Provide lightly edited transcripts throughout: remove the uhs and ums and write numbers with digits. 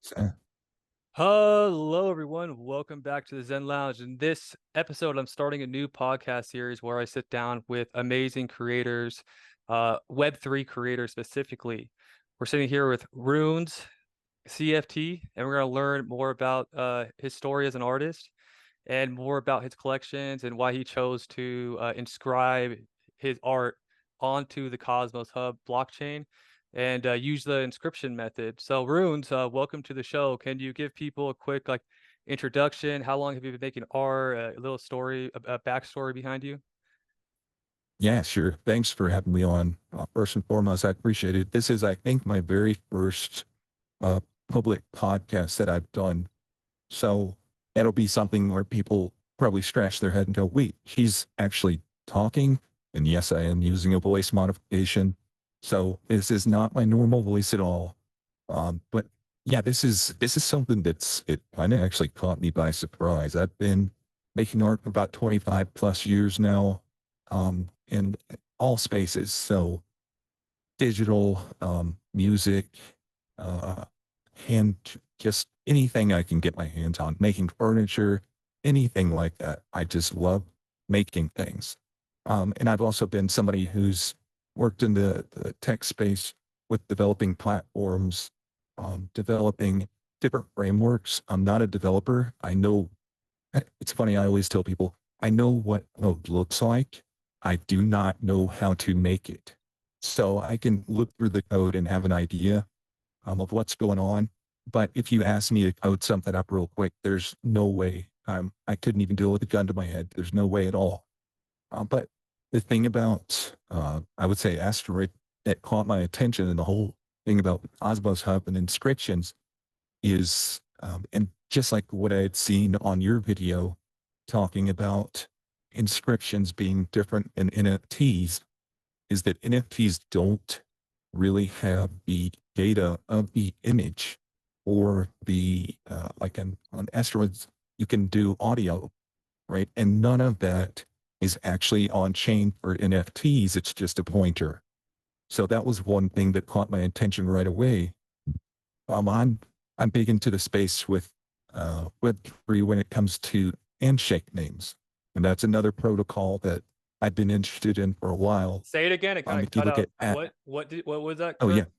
So, Hello, everyone. Welcome back to the Zen Lounge. In this episode, I'm starting a new podcast series where I sit down with amazing creators, Web3 creators specifically. We're sitting here with Runes CFT, and we're going to learn more about his story as an artist and more about his collections and why he chose to inscribe his art onto the Cosmos Hub blockchain and use the inscription method. So, Runes, welcome to the show. Can you give people a quick introduction? How long have you been making art? A little story, a backstory behind you? yeah, sure. Thanks for having me on. First and foremost, I appreciate it. This is, I think, my very first uh, public podcast that I've done. So it'll be something where people probably scratch their head and go, wait, he's actually talking. And yes, I am using a voice modification. So this is not my normal voice at all. But yeah, this is something it kind of actually caught me by surprise. I've been making art for about 25 plus years now, in all spaces. So digital, music, uh, and just anything I can get my hands on, making furniture, anything like that. I just love making things. And I've also been somebody who's worked in the tech space with developing platforms, developing different frameworks. I'm not a developer. I know it's funny. I always tell people I know what code looks like. I do not know how to make it. So I can look through the code and have an idea of what's going on. But if you ask me to code something up real quick, there's no way. I couldn't even do it with a gun to my head. There's no way at all. But the thing about, I would say, Asteroid that caught my attention and the whole thing about Cosmos Hub and inscriptions is, and just like what I had seen on your video talking about inscriptions being different in NFTs, is that NFTs don't really have the data of the image or the, like on Asteroids, you can do audio, right? And none of that is actually on chain for NFTs. It's just a pointer. So that was one thing that caught my attention right away. I'm I'm big into the space with Web3 when it comes to handshake names, and that's another protocol that I've been interested in for a while. Say it again. It kind of If you cut look out. at What was that oh yeah, term?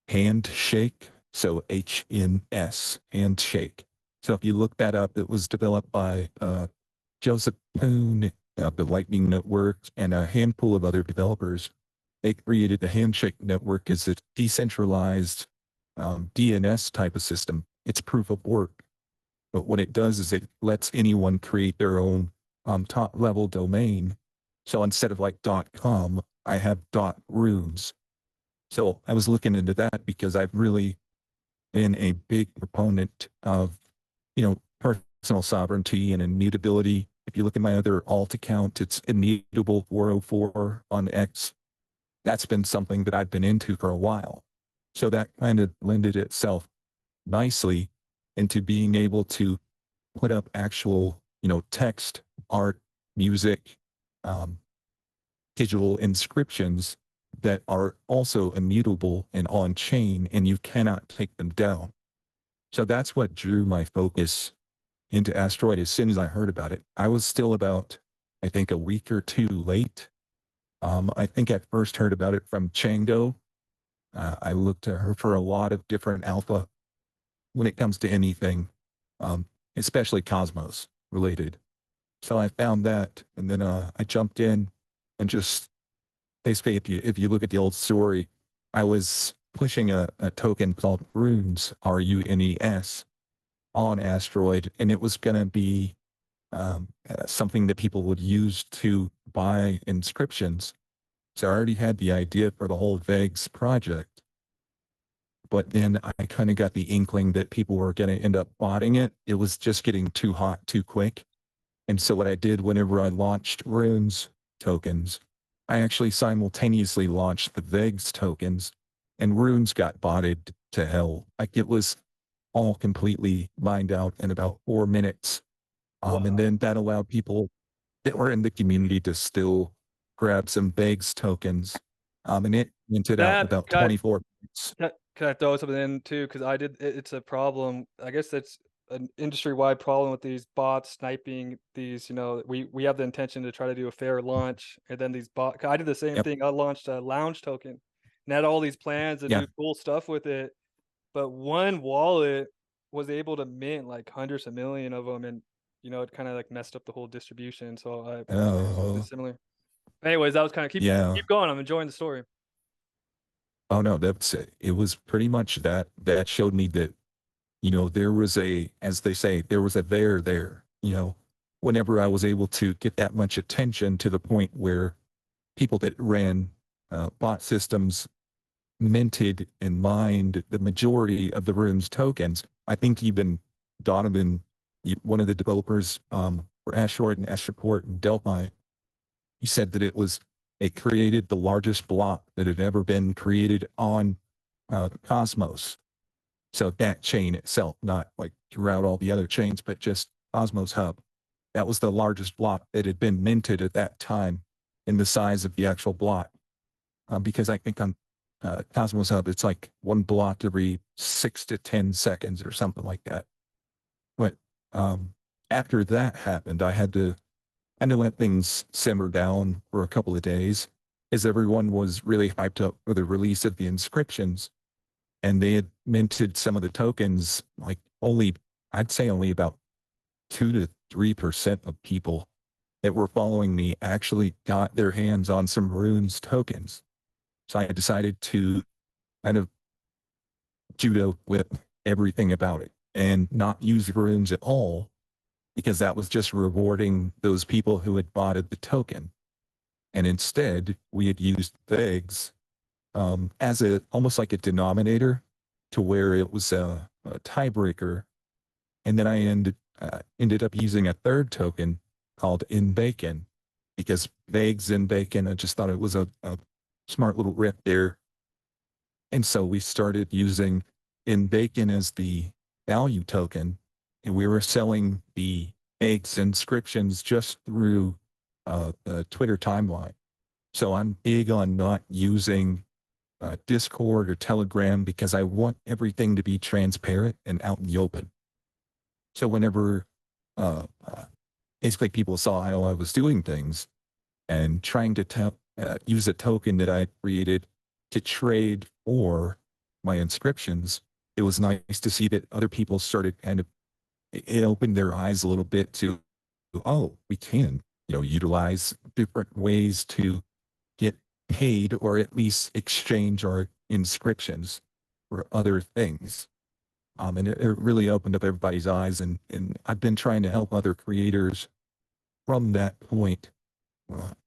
handshake, so HNS handshake. So if you look that up, it was developed by Joseph Poon of the Lightning Network and a handful of other developers. They created the Handshake Network as a decentralized DNS type of system. It's proof of work. But what it does is it lets anyone create their own top level domain. So instead of like .com, I have .runes. So I was looking into that because I've really been a big proponent of, personal sovereignty and immutability. If you look at my other alt account, it's immutable 404 on X. That's been something that I've been into for a while. So that kind of lended itself nicely into being able to put up actual, text, art, music, um, digital inscriptions that are also immutable and on chain, and you cannot take them down. So that's what drew my focus into Asteroid as soon as I heard about it. I was still about, I think, a week or two late. I think I first heard about it from Chango. I looked to her for a lot of different alpha when it comes to anything, um, especially Cosmos related. So I found that, and then I jumped in and just basically, if you look at the old story, I was pushing a token called Runes, RUNES, on Asteroid, and it was going to be something that people would use to buy inscriptions. So I already had the idea for the whole Vegs project, but then I kind of got the inkling that people were going to end up botting it. It was just getting too hot too quick. And so what I did whenever I launched Runes tokens, I actually simultaneously launched the Vegs tokens, and Runes got botted to hell. Like it was all completely mined out in about 4 minutes. And Wow. then that allowed people that were in the community to still grab some Vegs tokens. And it minted out in That about got 24 minutes. Can Can I throw something in too? Because it's a problem. I guess it's an industry-wide problem with these bots sniping these, we have the intention to try to do a fair launch, and then these 'cause I did the same Yep. thing. I launched a lounge token and had all these plans to Yeah. do cool stuff with it, but one wallet was able to mint like hundreds of million of them, and, it kinda, like, messed up the whole distribution, so I did something Oh, similar. Anyways, that was kinda yeah. keep going, I'm enjoying the story. Oh no, that's it. It was pretty much that showed me that, there was as they say, there was a there, whenever I was able to get that much attention to the point where people that ran bot systems minted and mined the majority of the RUNES tokens. I think even Donovan, one of the developers for Asteroid and Astroport and Delphi, he said that it created the largest block that had ever been created on Cosmos. So that chain itself, not like throughout all the other chains, but just Cosmos Hub. That was the largest block that had been minted at that time in the size of the actual block. Because I think on Cosmos Hub, it's like one block every 6 to 10 seconds or something like that. But after that happened, I had to let things simmer down for a couple of days as everyone was really hyped up for the release of the inscriptions. And they had minted some of the tokens, like I'd say only about 2 to 3% of people that were following me actually got their hands on some RUNES tokens. So I decided to kind of judo with everything about it and not use RUNES at all, because that was just rewarding those people who had bought the token. And instead, we had used VEGs as almost like a denominator, to where it was a tiebreaker. And then I ended up using a third token called in bacon, because VEGs in bacon, I just thought it was a smart little rip there. And so we started using in bacon as the value token, and we were selling the eggs inscriptions just through the Twitter timeline. So I'm big on not using Discord or Telegram, because I want everything to be transparent and out in the open. So whenever basically people saw how I was doing things and trying to use a token that I created to trade for my inscriptions, it was nice to see that other people started it opened their eyes a little bit to, oh, we can, utilize different ways to get paid, or at least exchange our inscriptions for other things. And it really opened up everybody's eyes, and I've been trying to help other creators from that point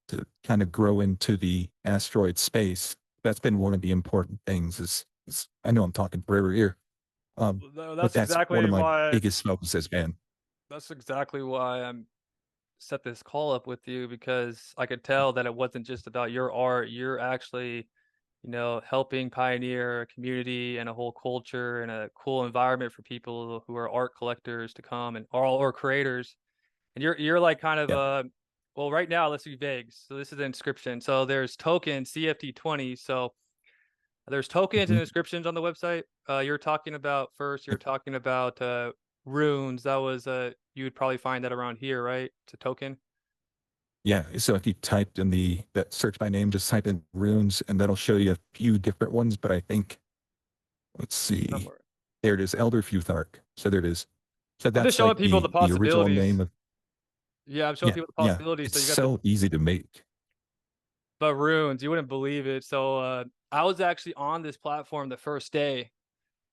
to kind of grow into the asteroid space. That's been one of the important things is I know I'm talking forever here. No, But that's one of my biggest focuses, man. that's exactly why I'm set this call up with you, because I could tell that it wasn't just about your art. You're actually, helping pioneer a community and a whole culture and a cool environment for people who are art collectors to come and or creators. And you're like kind of Yeah. well, right now let's do vagues. So this is the inscription. So there's token CFT20. So there's tokens and Mhm. inscriptions on the website. You're talking about first. You're talking about runes. That was you would probably find that around here, right? It's a token. Yeah. So if you typed in that search by name, just type in runes, and that'll show you a few different ones. But I think, let's see, Somewhere. there it is, Elder Futhark. So there it is. So I'm just that's showing like people the the original name possibilities. of, Yeah, I'm showing yeah, people the yeah. possibilities. It's So you got the so easy to make. but runes, you wouldn't believe it. So I was actually on this platform the first day.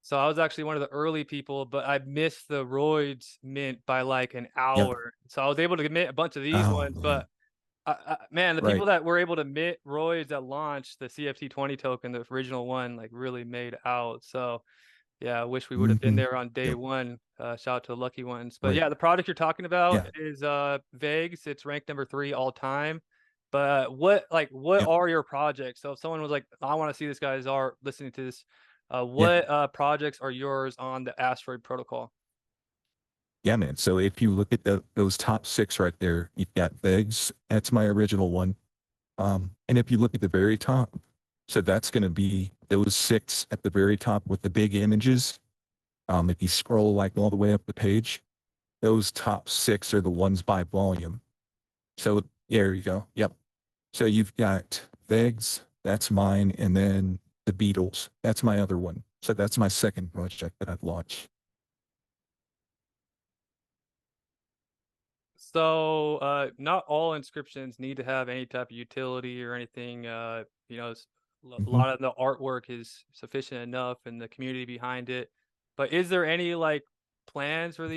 So I was actually one of the early people, but I missed the roids mint by like an Yep. hour. So I was able to mint a bunch of these Oh ones, but man. man, the people Right. that were able to mint roids at launch, the CFT20 token, the original one, like really made out. So yeah, I wish we would have been Hmm. there on day Yep. one. Shout out to the lucky ones. But Right. yeah, the product you're talking about Yeah. is Vegas. It's ranked number 3 all time. But what Yep. are your projects? So if someone was like, I want to see this guy's art, listening to this, Yeah. what projects are yours on the Asteroid Protocol? Yeah, man. So if you look at those top 6 right there, you've got Vegs. That's my original one. And if you look at the very top, So that's going to be those 6 at the very top with the big images. If you scroll like all the way up the page, those top 6 are the ones by volume. So there you go. Yep. So you've got Vegs, that's mine, and then the Beatles, that's my other one. So that's my second project that I've launched. So, not all inscriptions need to have any type of utility or anything. A Mhm. lot of the artwork is sufficient enough and the community behind it. But is there any like plans for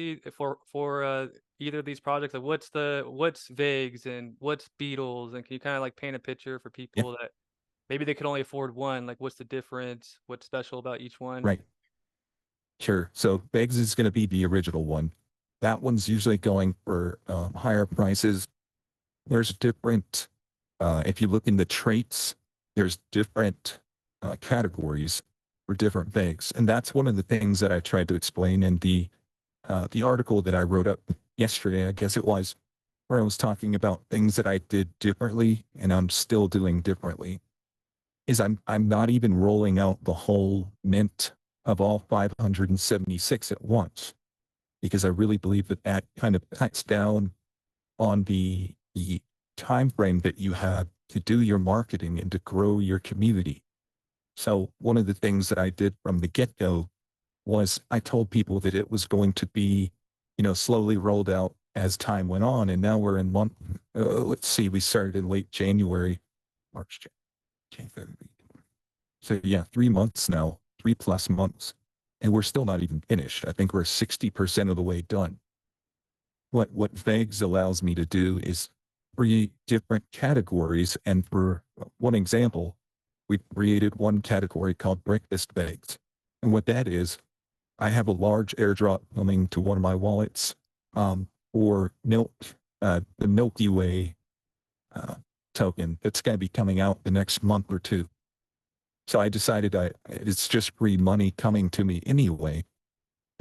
either of these projects? Like, what's Vigs and what's Beatles? And can you kind of like paint a picture for Yeah, people that maybe they could only afford one? Like, what's the difference? What's special about each one? right. Sure. So Vegs is going to be the original one. That one's usually going for higher prices. There's different, if you look in the traits, there's different categories for different Vegs. And that's one of the things that I tried to explain in the article that I wrote up yesterday, I guess it was, where I was talking about things that I did differently and I'm still doing differently. Is I'm not even rolling out the whole mint of all 576 at once because I really believe that that kind of cuts down on the time frame that you have to do your marketing and to grow your community. So one of the things that I did from the get-go was I told people that it was going to be, slowly rolled out as time went on. And now we're in month, let's see, we started in late January, March, January. So yeah, 3 months now, 3+ months, and we're still not even finished. I think we're 60% of the way done. What Vegs allows me to do is create different categories. And for one example, we created one category called breakfast Vegs. And what that is, I have a large airdrop coming to one of my wallets for the Milky Way uh, token that's going to be coming out the next month or two. So I decided it's just free money coming to me anyway.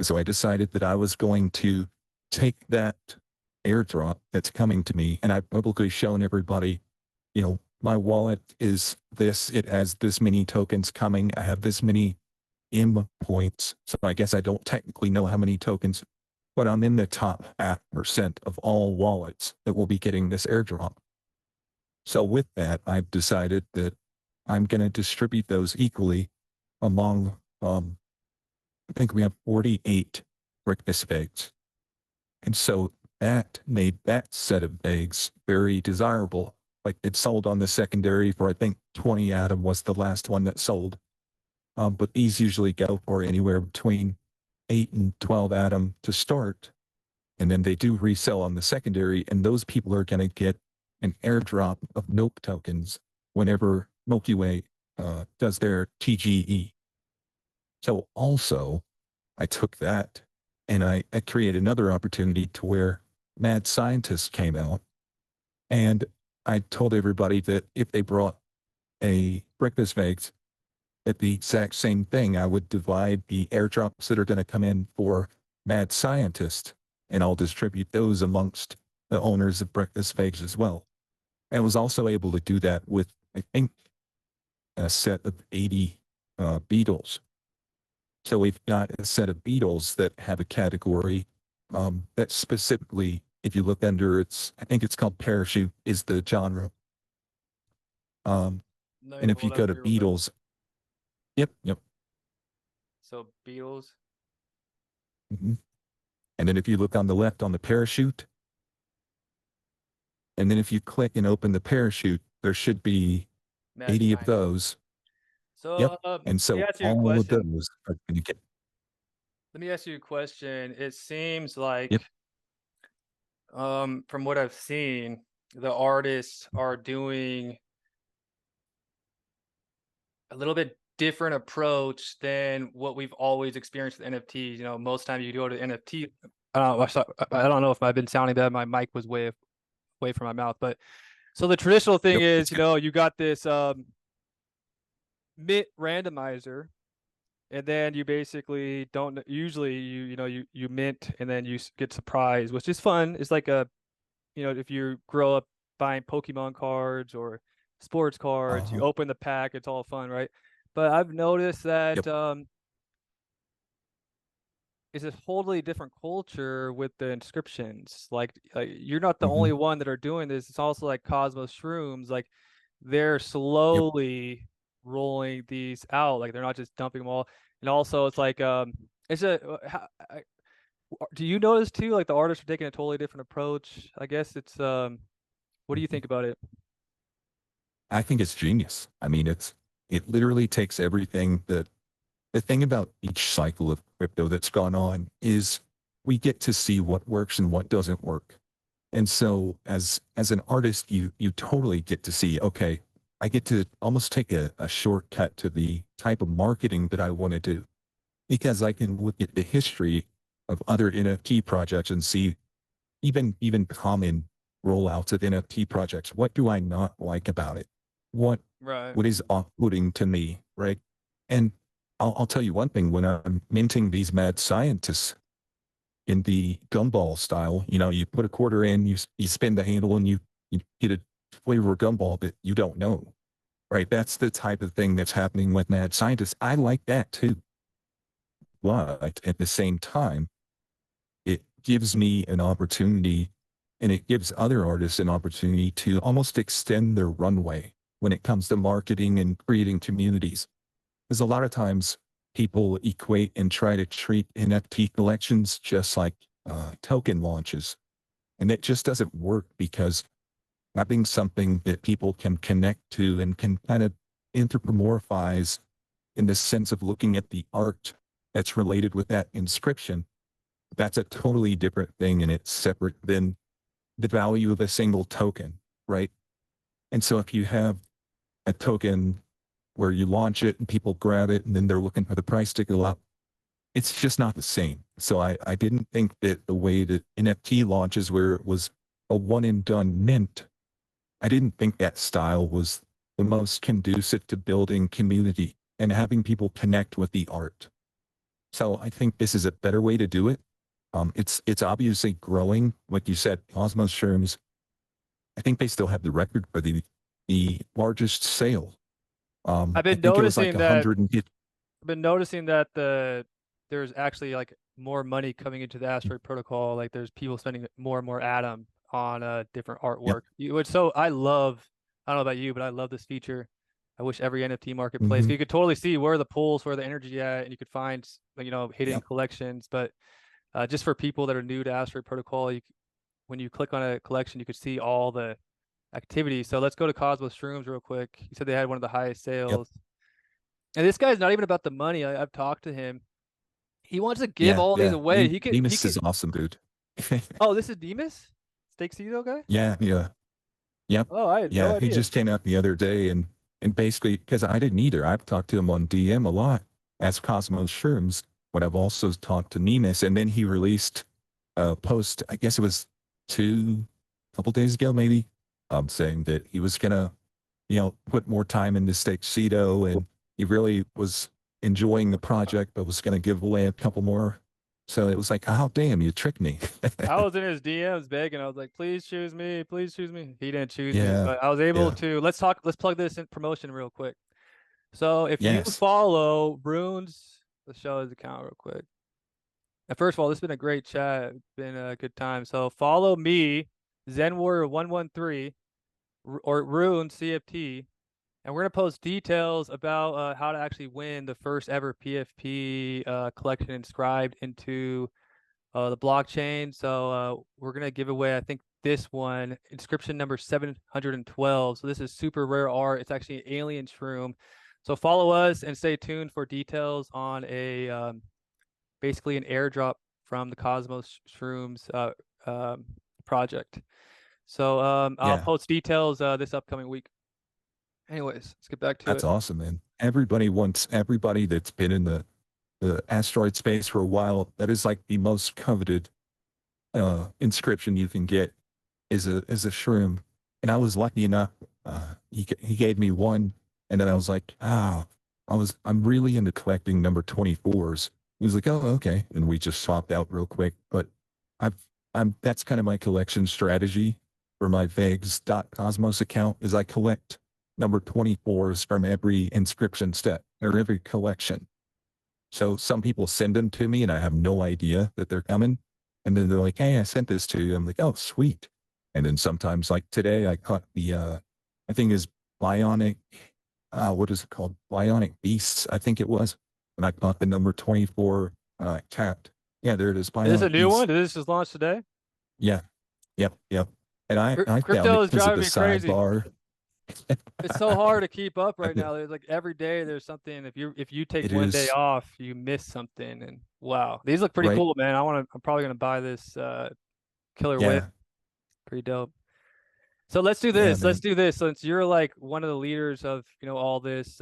So I decided that I was going to take that airdrop that's coming to me, and I've publicly shown everybody, my wallet is this, it has this many tokens coming. I have this many M points. So I guess I don't technically know how many tokens, but I'm in the top 0.5% of all wallets that will be getting this airdrop. So with that, I've decided that I'm going to distribute those equally among, I think we have 48 breakfast eggs. And so that made that set of eggs very desirable. Like it sold on the secondary for, I think 20 atom was the last one that sold. But these usually go for anywhere between 8 and 12 atom to start. And then they do resell on the secondary, and those people are going to get an airdrop of Nope tokens whenever Milky Way does their TGE. So also, I took that and I created another opportunity to where Mad Scientist came out, and I told everybody that if they brought a breakfast eggs at the exact same thing, I would divide the airdrops that are going to come in for Mad Scientist, and I'll distribute those amongst the owners of breakfast eggs as well. And I was also able to do that with, I think, a set of 80 beetles. So we've got a set of beetles that have a category that specifically, if you look under I think it's called parachute is the genre. Let me And if pull you it up go to here real quick. beetles, yep. So Beatles, Mhm. And then if you look on the left on the parachute, and then if you click and open the parachute, there should be Mad 80 of Scientist. those. Yep. So And let me so ask you a all of question. those are going to get, Let me ask you a question. It seems like, yep. from what I've seen, the artists are doing a little bit different approach than what we've always experienced with NFTs. Most times you go to NFT. I don't know if I've been sounding bad. My mic was way from my mouth, but so the traditional thing Yep. is, It's good. you got this mint randomizer, and then you basically don't usually you mint and then you get surprised, which is fun. It's like if you grow up buying Pokemon cards or sports cards. You Uh-huh. open the pack, it's all fun, right? But I've noticed that Yep. it's a totally different culture with the inscriptions. Like you're not the Hmm. only one that are doing this. It's also like Cosmos Shrooms. Like they're Yep. slowly rolling these out. Like they're not just dumping them all. And also, it's like it's do you notice too? Like the artists are taking a totally different approach. I guess it's what do you Mhm. think about it? I think it's genius. I mean, it literally takes everything that the thing about each cycle of crypto that's gone on is we get to see what works and what doesn't work. And so as an artist, you totally get to see, okay, I get to almost take a shortcut to the type of marketing that I want to do because I can look at the history of other NFT projects and see even common rollouts of NFT projects. What do I not like about it? What Right. what is off-putting to me, right? And I'll tell you one thing: when I'm minting these mad scientists in the gumball style, you put a quarter in, you spin the handle, and you get a flavor gumball that you don't know, right? That's the type of thing that's happening with mad scientists. I like that too, but at the same time, it gives me an opportunity and it gives other artists an opportunity to almost extend their runway when it comes to marketing and creating communities. Because a lot of times people equate and try to treat NFT collections just like token launches. And it just doesn't work because having something that people can connect to and can kind of anthropomorphize in the sense of looking at the art that's related with that inscription, that's a totally different thing and it's separate than the value of a single token, right? And so if you have a token where you launch it and people grab it and then they're looking for the price to go up, it's just not the same. So I didn't think that the way that NFT launches where it was a one and done mint, I didn't think that style was the most conducive to building community and having people connect with the art. So I think this is a better way to do it. It's obviously growing. Like you said, Cosmos Shroooms, I think they still have the record for the largest sale. I've I been think it was like noticing a that hundred and fifty. I've been noticing that there's actually like more money coming into the Asteroid Protocol. Like there's people spending more and more Atom on different Yep. artwork. Which so I love. I don't know about you, but I love this feature. I wish every NFT marketplace. Hmm. You could totally see where the pools, where the energy at, and you could find hidden Yep. collections. But just for people that are new to Asteroid Protocol, when you click on a collection, you could see all the activity. So let's go to Cosmos Shrooms real quick. You said they had one of the highest Yep. sales. And this guy's not even about the money. I've talked to him. He wants to give Yeah. all these Yeah. away. He Demus could. is awesome, dude. Oh, this is Demus, Steaksito guy. Yeah. Yeah. Yep. Oh, I had no Yeah. He idea. just came out the other day and basically because I didn't either. I've talked to him on DM a lot as Cosmos Shrooms, but I've also talked to Nemus, and then he released a post. I guess it was couple days ago, maybe, saying that he was gonna put more time into Steaksito and he really was enjoying the project, but was gonna give away a couple more. So it was like, oh damn, you tricked me. I was in his DMs begging. I was like, please choose me, please choose me. He didn't choose me, Yeah. but I was able Yeah. to. Let's plug this in promotion real quick. So if you Yes. follow Runes, let's show his account real quick. And first of all, this has been a great chat. It's been a good time. So follow me, Zen Warrior 113 or Rune CFT, and we're gonna post details about how to actually win the first ever PFP collection inscribed into the blockchain. So we're gonna give away, I think, this one, inscription number 712. So this is super rare art. It's actually an alien shroom. So follow us and stay tuned for details on a basically an airdrop from the Cosmos Shrooms project. So I'll Yeah. post details this upcoming week. Anyways, let's get back to That's it. awesome, man. Everybody that's been in the asteroid space for a while, that is like the most coveted inscription you can get is a shroom. And I was lucky enough, he gave me one, and then I was like, I'm really into collecting number 24s. He was like, oh, okay. And we just swapped out real quick. But I've that's kind of my collection strategy for my Vegas.cosmos account is I collect number 24s from every inscription set or every collection. So some people send them to me and I have no idea that they're coming. And then they're like, hey, I sent this to you. I'm like, oh, sweet. And then sometimes like today I caught the, I think is Bionic, what is it called? Bionic Beasts, I think it was. And I caught the number 24 cat. Yeah, there it is. Is this a Bionic new Beast. one? Did this just launch today? Yeah. Yep. Yep. And I found Crypto it is because of the driving me crazy. sidebar. It's so hard to keep up right I mean, now. There's like every day there's something. If you take it one day is off, you miss something. And wow, these look pretty right. cool, man. I'm probably gonna buy this killer whip. Yeah. Pretty dope. So let's do Yeah, this. Let's man. do this. Since you're like one of the leaders of all this,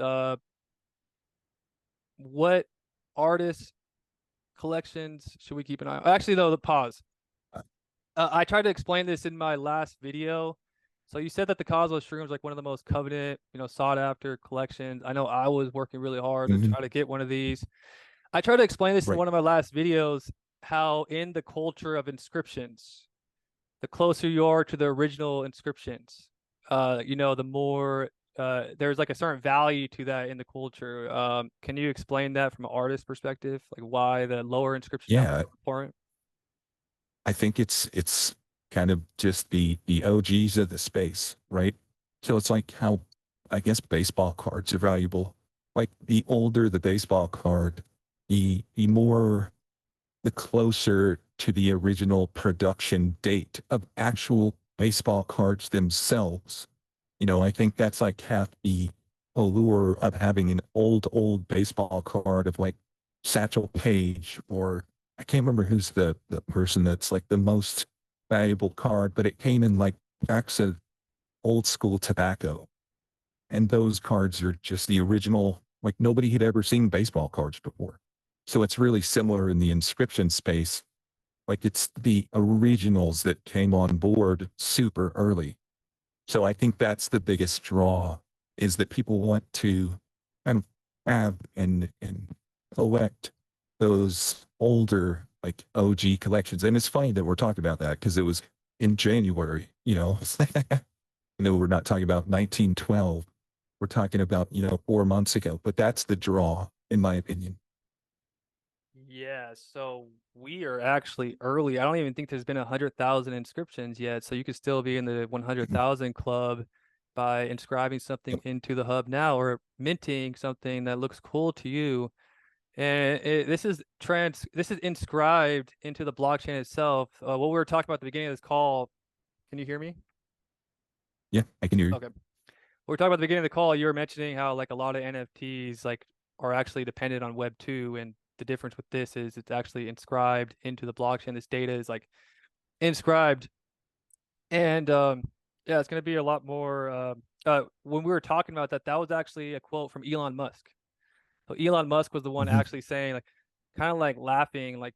what artists collections should we keep an eye on? Actually, though, the pause. Uh, I tried to explain this in my last video. So you said that the Cosmos Shroooms like one of the most coveted, sought after collections. I know I was working really hard to mhm, try to get one of these. I tried to explain this in right. one of my last videos, how in the culture of inscriptions, the closer you are to the original inscriptions, the more there's like a certain value to that in the culture. Can you explain that from an artist perspective, like why the lower inscription numbers Yeah, are important? I think it's kind of just the OGs of the space, right? So it's like how I guess baseball cards are valuable. Like the older the baseball card, the more the closer to the original production date of actual baseball cards themselves. I think that's like half the allure of having an old baseball card of like Satchel Paige, or I can't remember who's the person that's like the most valuable card, but it came in like packs of old school tobacco. And those cards are just the original, like nobody had ever seen baseball cards before. So it's really similar in the inscription space. Like it's the originals that came on board super early. So I think that's the biggest draw, is that people want to kind of have and collect those older like OG collections. And it's funny that we're talking about that because it was in January, we're not talking about 1912. We're talking about, 4 months ago, but that's the draw, in my opinion. Yeah, so we are actually early. I don't even think there's been 100,000 inscriptions yet. So you could still be in the 100,000 club by inscribing something Yep. into the hub now or minting something that looks cool to you. And this is inscribed into the blockchain itself. What we were talking about at the beginning of this call, can you hear me? Yeah, I can hear you. Okay. We were talking about at the beginning of the call, you were mentioning how like a lot of NFTs like are actually dependent on Web 2, and the difference with this is it's actually inscribed into the blockchain. This data is like inscribed. And yeah, it's gonna be a lot more when we were talking about that, that was actually a quote from Elon Musk. So Elon Musk was the one Mhm. actually saying, like, kind of like laughing, like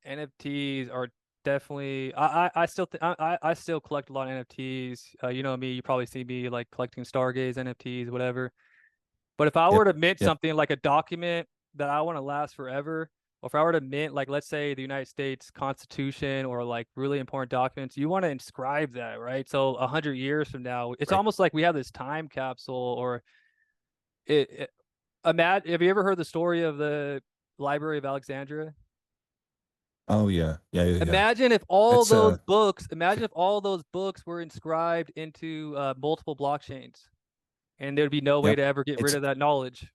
NFTs are definitely. I still collect a lot of NFTs. You know me, you probably see me like collecting Stargaze NFTs, whatever. But if I were Yep. to mint Yep. something like a document that I want to last forever, or if I were to mint, like, let's say the United States Constitution or like really important documents, you want to inscribe that, right? So 100 years from now, it's Right. almost like we have this time capsule, or it have you ever heard the story of the Library of Alexandria? Oh yeah. Yeah. Yeah. Yeah. That's Imagine if all those books were inscribed into multiple blockchains, and there'd be no way yep. to ever get rid It's of that knowledge.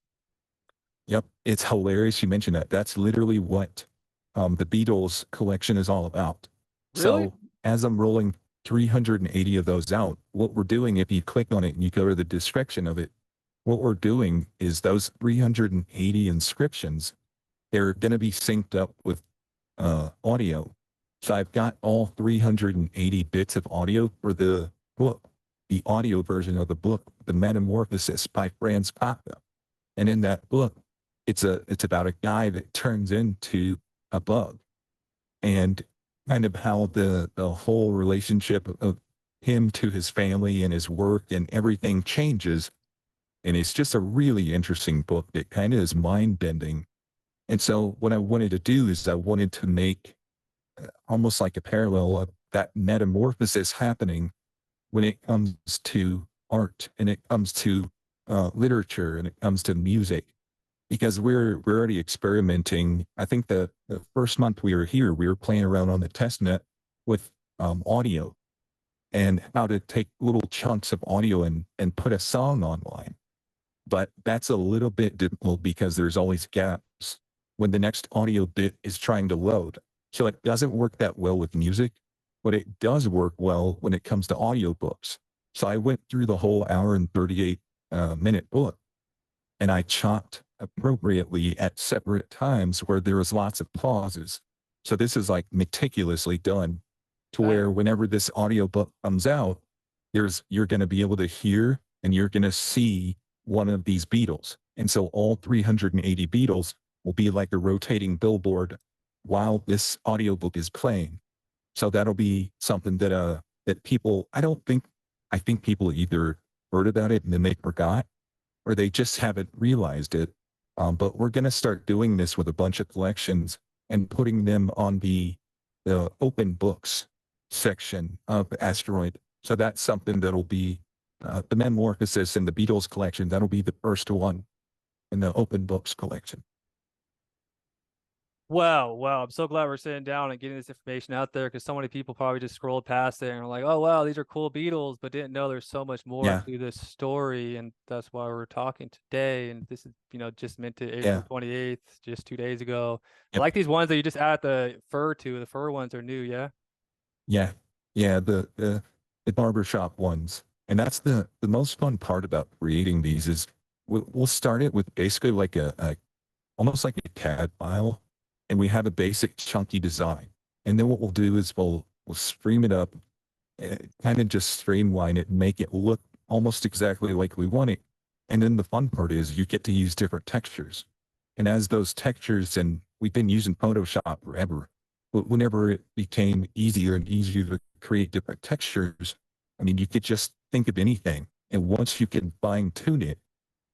Yep. It's hilarious you mentioned that. That's literally what the Beatles collection is all about. Really? So as I'm rolling 380 of those out, what we're doing, if you click on it and you go to the description of it, what we're doing is those 380 inscriptions, they're going to be synced up with audio. So I've got all 380 bits of audio for the book, the audio version of the book, The Metamorphosis by Franz Kafka. And in that book, it's about a guy that turns into a bug, and kind of how the whole relationship of him to his family and his work and everything changes. And it's just a really interesting book that kind of is mind bending. And so what I wanted to do is I wanted to make almost like a parallel of that metamorphosis happening when it comes to art and it comes to literature and it comes to music, because we're already experimenting. I think the first month we were here, we were playing around on the test net with audio and how to take little chunks of audio and put a song online. But that's a little bit difficult because there's always gaps when the next audio bit is trying to load. So it doesn't work that well with music, but it does work well when it comes to audiobooks. So I went through the whole hour and 38 minute book, and I chopped appropriately at separate times where there was lots of pauses. So this is like meticulously done to Nice. where whenever this audiobook comes out, you're going to be able to hear and you're going to see one of these beetles. And so all 380 beetles will be like a rotating billboard while this audiobook is playing. So that'll be something that people, I think people either heard about it and then they forgot, or they just haven't realized it. But we're going to start doing this with a bunch of collections and putting them on the open books section of Asteroid. So that's something that'll be the Metamorphosis and the Beatles collection. That'll be the first one in the open books collection. Wow, wow. I'm so glad we're sitting down and getting this information out there because so many people probably just scrolled past it and are like, oh, wow, these are cool Beatles, but didn't know there's so much more Yeah, to this story. And that's why we're talking today. And this is, just minted April yeah, 28th, just 2 days ago. I yep, like these ones that you just add the fur to. The fur ones are new, yeah? yeah, yeah. The barbershop ones, and that's the most fun part about creating these is we'll start it with basically like a almost like a CAD file, and we have a basic chunky design. And then what we'll do is we'll stream it up, kind of just streamline it and make it look almost exactly like we want it. And then the fun part is you get to use different textures. And as those textures, and we've been using Photoshop forever, but whenever it became easier and easier to create different textures, I mean, you could just think of anything. And once you can fine tune it,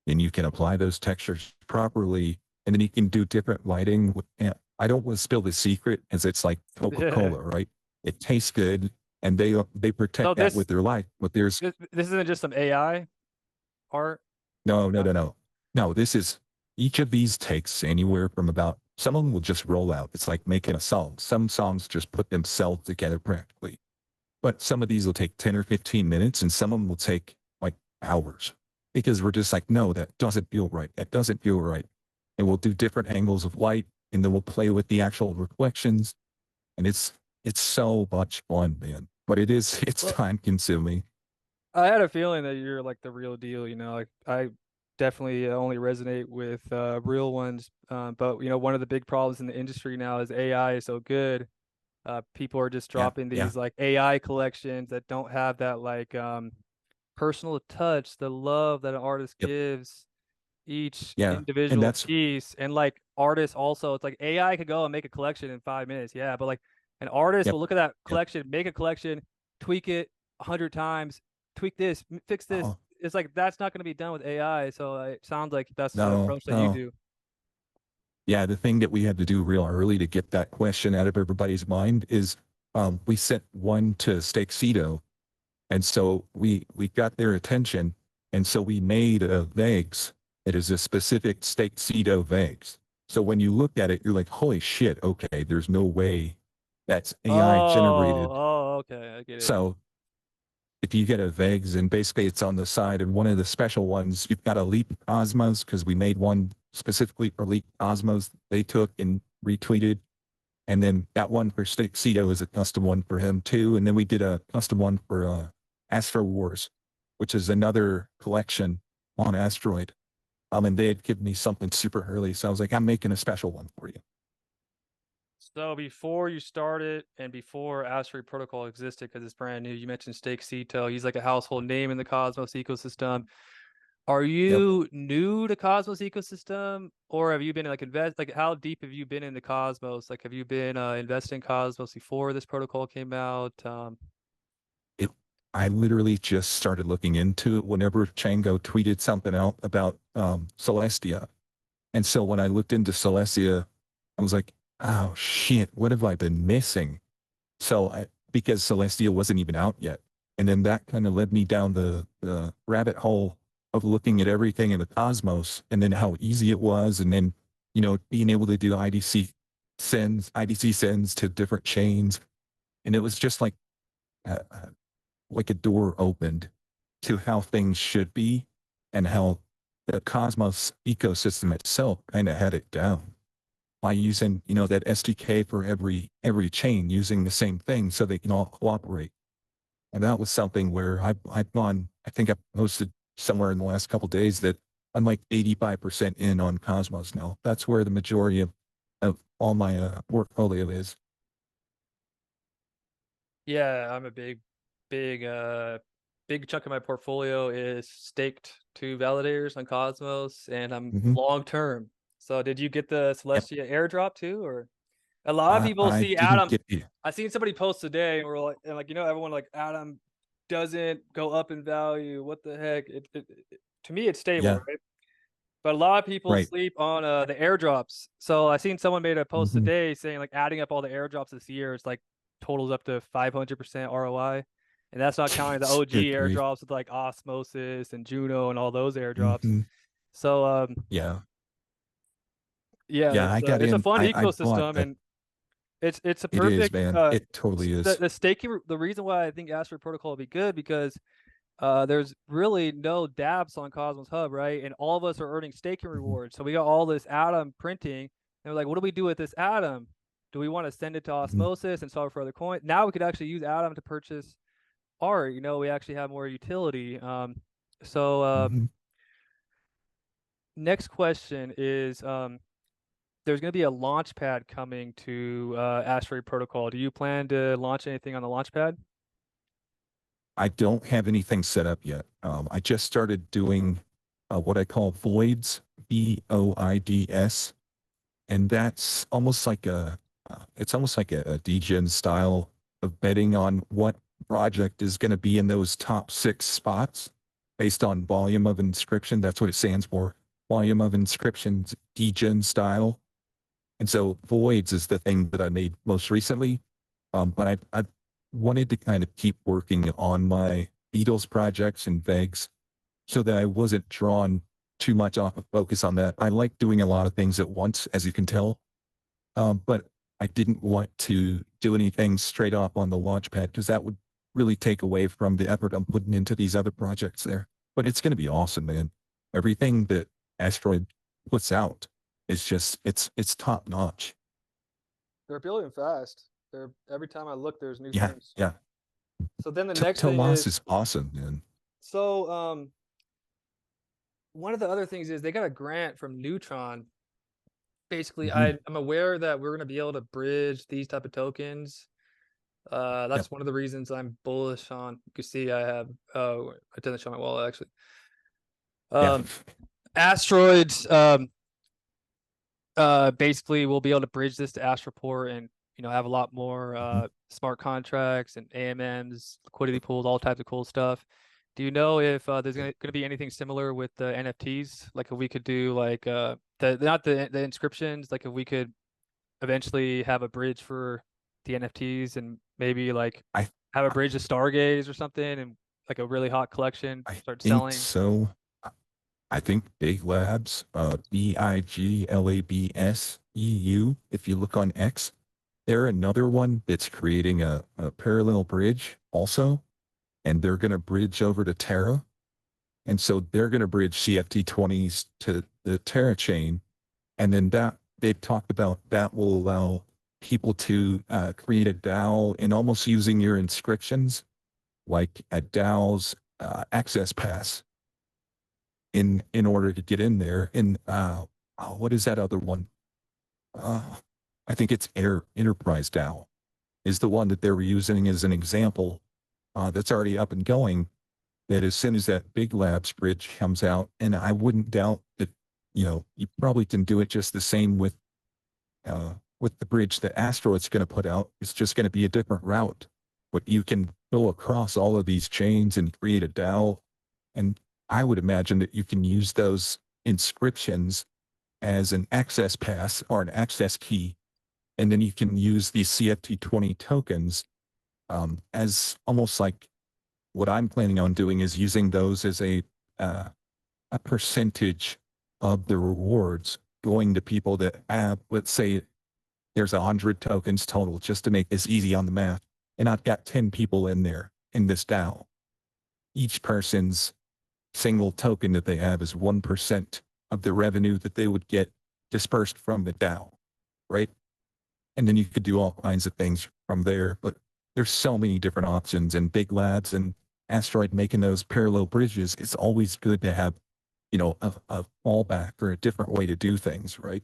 then you can apply those textures properly, and then you can do different lighting. And I don't want to spill the secret, as it's like Yeah. Coca-Cola, right? It tastes good, and they So protect that this with their life. But there's this isn't just some AI art. no, no, No? no, no, no. This is each of these takes anywhere from about, some of them will just roll out. It's like making a song. Some songs just put themselves together practically, but some of these will take 10 or 15 minutes, and some of them will take like hours, because we're just like, no, that doesn't feel right. That doesn't feel right. And we'll do different angles of light, and then we'll play with the actual reflections. And it's so much fun, man. But it's Well, time consuming. I had a feeling that you're like the real deal, Like I definitely only resonate with real ones. But one of the big problems in the industry now is AI is so good. People are just Yeah, dropping yeah, these like AI collections that don't have that like personal touch, the love that an artist yep, gives each yeah. And individual that's piece. And like artists also, it's like AI could go and make a collection in 5 minutes, yeah, but like an artist yep, will look at that yep. collection, make a collection, tweak it 100 times, tweak this, fix this. Oh, It's like that's not going to be done with AI. So it sounds like that's the no, approach that you no. do. Yeah, the thing that we had to do real early to get that question out of everybody's mind is we sent one to Steak. And so we got their attention. And so we made a Vegs. It is a specific Steak Vegs. So when you look at it, you're like, holy shit, okay, there's no way that's AI Oh, generated. oh, okay, I get it. So if you get a Vegs, and basically it's on the side, and one of the special ones, you've got a Leap Cosmos, because we made one specifically for Leap Cosmos. They took and retweeted. And then that one for Cito is a custom one for him too. And then we did a custom one for Astro Wars, which is another collection on Asteroid. And they had given me something super early. So I was like, I'm making a special one for you. So before you started and before Asteroid Protocol existed, because it's brand new, you mentioned Stake Cito. He's like a household name in the Cosmos ecosystem. Are Yep. you new to Cosmos ecosystem, or have you been like invest? Like, how deep have you been in the Cosmos? Like, have you been investing in Cosmos before this protocol came out? It, I literally just started looking into it whenever Chango tweeted something out about Celestia. And so when I looked into Celestia, I was like, oh shit, what have I been missing? So because Celestia wasn't even out yet. And then that kind of led me down the rabbit hole of looking at everything in the cosmos and then how easy it was. And then, being able to do IDC sends to different chains. And it was just like a door opened to how things should be and how the Cosmos ecosystem itself kind of had it down by using, that SDK for every chain, using the same thing so they can all cooperate. And that was something where I think I posted somewhere in the last couple of days that I'm like 85% in on Cosmos now. That's where the majority of all my portfolio is. Yeah, I'm a big chunk of my portfolio is staked to validators on Cosmos, and I'm Hmm. long term. So did you get the Yep. Celestia airdrop too, or a lot of people I see didn't Atom? get the, I seen somebody post today, and we're like, everyone like Atom doesn't go up in value. What the heck? To me, it's stable, yeah, right? But a lot of people right. sleep on the airdrops. So I seen someone made a post Hmm. today saying like adding up all the airdrops this year, it's like totals up to 500% ROI. And that's not counting the OG Good grief. airdrops with like Osmosis and Juno and all those airdrops. Hmm. So Yeah. yeah, Yeah, I got it's a in. fun I bought ecosystem, that. and it's a It is, perfect man. It totally is. the staking. The reason why I think Asteroid Protocol will be good because there's really no dApps on Cosmos Hub, right? And all of us are earning staking Mhm. rewards. So we got all this Atom printing, and we're like, what do we do with this Atom? Do we want to send it to Mhm. Osmosis and sell it for other coins? Now we could actually use Atom to purchase art. We actually have more utility. So Mhm. next question is, there's going to be a launch pad coming to Asteroid Protocol. Do you plan to launch anything on the launch pad? I don't have anything set up yet. I just started doing what I call voids, VOIDS, and that's almost like it's almost like a degen style of betting on what project is going to be in those top 6 spots based on volume of inscription. That's what it stands for. Volume of inscriptions, degen style. And so voids is the thing that I made most recently. But I wanted to kind of keep working on my Beatles projects and Vegs so that I wasn't drawn too much off of focus on that. I like doing a lot of things at once, as you can tell. But I didn't want to do anything straight off on the launch pad because that would really take away from the effort I'm putting into these other projects there. But it's going to be awesome, man. Everything that Asteroid puts out is just, it's top notch. They're building fast. They're every time I look, there's new Yeah. things. Yeah. So then the next thing Tomas is is awesome, man. so one of the other things is they got a grant from Neutron. Basically, Hmm. I'm aware that we're gonna be able to bridge these type of tokens. Yeah. That's one of the reasons I'm bullish on. You can see I have it doesn't show my wallet actually. Yeah. Um asteroids basically we'll be able to bridge this to Astroport and have a lot more Mhm. smart contracts and AMMs, liquidity pools, all types of cool stuff. Do you know if there's gonna be anything similar with the NFTs? Like if we could do like the not the inscriptions, like if we could eventually have a bridge for the NFTs and maybe like I, have a I, bridge to Stargaze or something and like a really hot collection I start think selling. so. I think Big Labs, BIGLABSEU, if you look on X, they're another one that's creating a parallel bridge also, and they're going to bridge over to Terra. And so they're going to bridge CFT20s to the Terra chain. And then that they've talked about that will allow people to create a DAO and almost using your inscriptions like a DAO's access pass in order to get in there. And what is that other one? Uh, I think it's Enterprise DAO is the one that they were using as an example that's already up and going. That as soon as that Big Labs bridge comes out, and I wouldn't doubt that you probably can do it just the same with the bridge that Asteroid's going to put out. It's just going to be a different route, but you can go across all of these chains and create a DAO. And I would imagine that you can use those inscriptions as an access pass or an access key. And then you can use these CFT20 tokens as almost like what I'm planning on doing is using those as a percentage of the rewards going to people that have, let's say there's 100 tokens total, just to make this easy on the math. And I've got 10 people in there in this DAO. Each person's single token that they have is 1% of the revenue that they would get dispersed from the DAO, right? And then you could do all kinds of things from there, but there's so many different options, and Big Labs and Asteroid making those parallel bridges. It's always good to have, a fallback or a different way to do things, right?